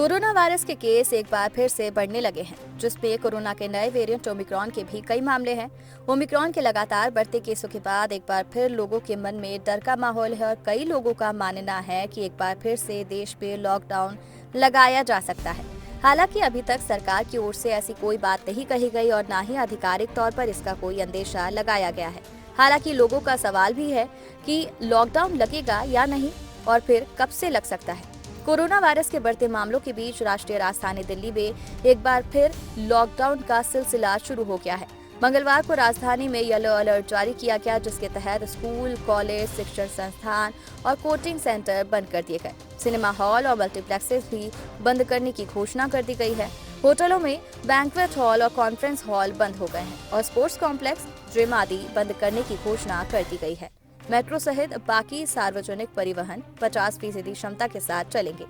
Corona virus के case एक बार फिर से बढ़ने लगे हैं, जिसमें कोरोना के नए वेरिएंट ओमिक्रॉन के भी कई मामले हैं। ओमिक्रॉन के लगातार बढ़ते केसों के बाद एक बार फिर लोगों के मन में डर का माहौल है और कई लोगों का मानना है कि एक बार फिर से देश पे लॉकडाउन लगाया जा सकता है। हालांकि अभी तक सरकार की ओर से ऐसी कोई बात नहीं कही गई और न ही आधिकारिक तौर पर इसका कोई अंदेशा लगाया गया है। हालांकि लोगों का सवाल भी है कि लॉकडाउन लगेगा या नहीं और फिर कब से लग सकता है। कोरोना वायरस के बढ़ते मामलों के बीच राष्ट्रीय राजधानी दिल्ली में एक बार फिर लॉकडाउन का सिलसिला शुरू हो गया है। मंगलवार को राजधानी में येलो अलर्ट जारी किया गया, जिसके तहत स्कूल, कॉलेज, शिक्षण संस्थान और कोचिंग सेंटर बंद कर दिए गए। सिनेमा हॉल और मल्टीप्लेक्सेस भी बंद करने की घोषणा कर दी गई है। होटलों में बैंक्वेट हॉल और कॉन्फ्रेंस हॉल बंद हो गए हैं और स्पोर्ट्स कॉम्प्लेक्स, जिम आदि बंद करने की घोषणा कर दी गई है। मेट्रो सहित बाकी सार्वजनिक परिवहन 50% क्षमता के साथ चलेंगे।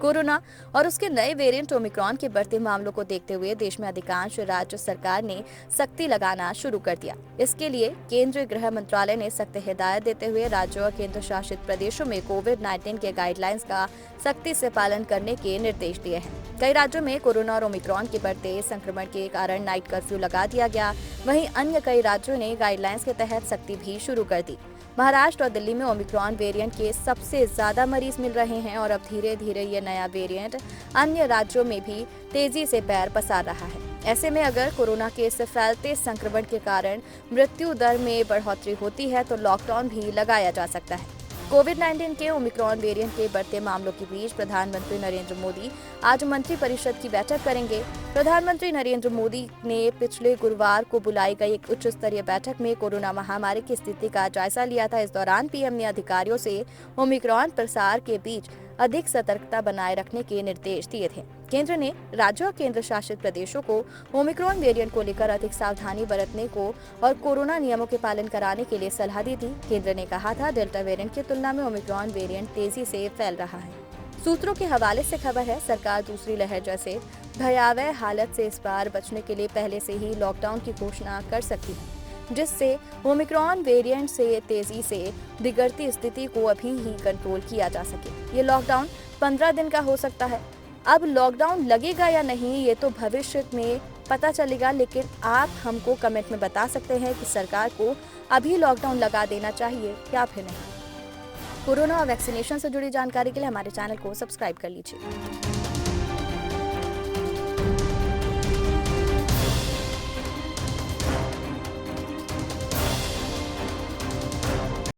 कोरोना और उसके नए वेरिएंट ओमिक्रॉन के बढ़ते मामलों को देखते हुए देश में अधिकांश राज्य सरकार ने सख्ती लगाना शुरू कर दिया। इसके लिए केंद्रीय गृह मंत्रालय ने सख्त हिदायत देते हुए राज्यों और केंद्र शासित प्रदेशों में कोविड-19 के गाइडलाइंस का सख्ती से पालन करने के निर्देश दिए हैं। कई राज्यों में कोरोना और ओमिक्रॉन के बढ़ते संक्रमण के कारण नाइट कर्फ्यू लगा दिया गया। वहीं अन्य कई राज्यों ने गाइडलाइंस के तहत सख्ती भी शुरू कर दी। महाराष्ट्र और दिल्ली में ओमिक्रॉन वेरिएंट के सबसे ज्यादा मरीज मिल रहे हैं और अब धीरे धीरे ये नया वेरिएंट अन्य राज्यों में भी तेजी से पैर पसार रहा है। ऐसे में अगर कोरोना के इस फैलते संक्रमण के कारण मृत्यु दर में बढ़ोतरी होती है तो लॉकडाउन भी लगाया जा सकता है। कोविड-19 के ओमिक्रॉन वेरिएंट के बढ़ते मामलों के बीच प्रधानमंत्री नरेंद्र मोदी आज मंत्रिपरिषद की बैठक करेंगे। प्रधानमंत्री नरेंद्र मोदी ने पिछले गुरुवार को बुलाई गई एक उच्च स्तरीय बैठक में कोरोना महामारी की स्थिति का जायजा लिया था। इस दौरान पीएम ने अधिकारियों से ओमिक्रॉन प्रसार के बीच अधिक सतर्कता बनाए रखने के निर्देश दिए थे। केंद्र ने राज्यों और केंद्र शासित प्रदेशों को ओमिक्रॉन वेरिएंट को लेकर अधिक सावधानी बरतने को और कोरोना नियमों के पालन कराने के लिए सलाह दी थी। केंद्र ने कहा था, डेल्टा वेरिएंट की तुलना में ओमिक्रॉन वेरिएंट तेजी से फैल रहा है। सूत्रों के हवाले से खबर है, सरकार दूसरी लहर जैसे भयावह हालत से इस बार बचने के लिए पहले से ही लॉकडाउन की घोषणा कर सकती है, जिससे ओमिक्रॉन वेरिएंट से तेजी से बिगड़ती स्थिति को अभी ही कंट्रोल किया जा सके। ये लॉकडाउन 15 दिन का हो सकता है। अब लॉकडाउन लगेगा या नहीं ये तो भविष्य में पता चलेगा, लेकिन आप हमको कमेंट में बता सकते हैं कि सरकार को अभी लॉकडाउन लगा देना चाहिए या फिर नहीं। कोरोना और वैक्सीनेशन से जुड़ी जानकारी के लिए हमारे चैनल को सब्सक्राइब कर लीजिए।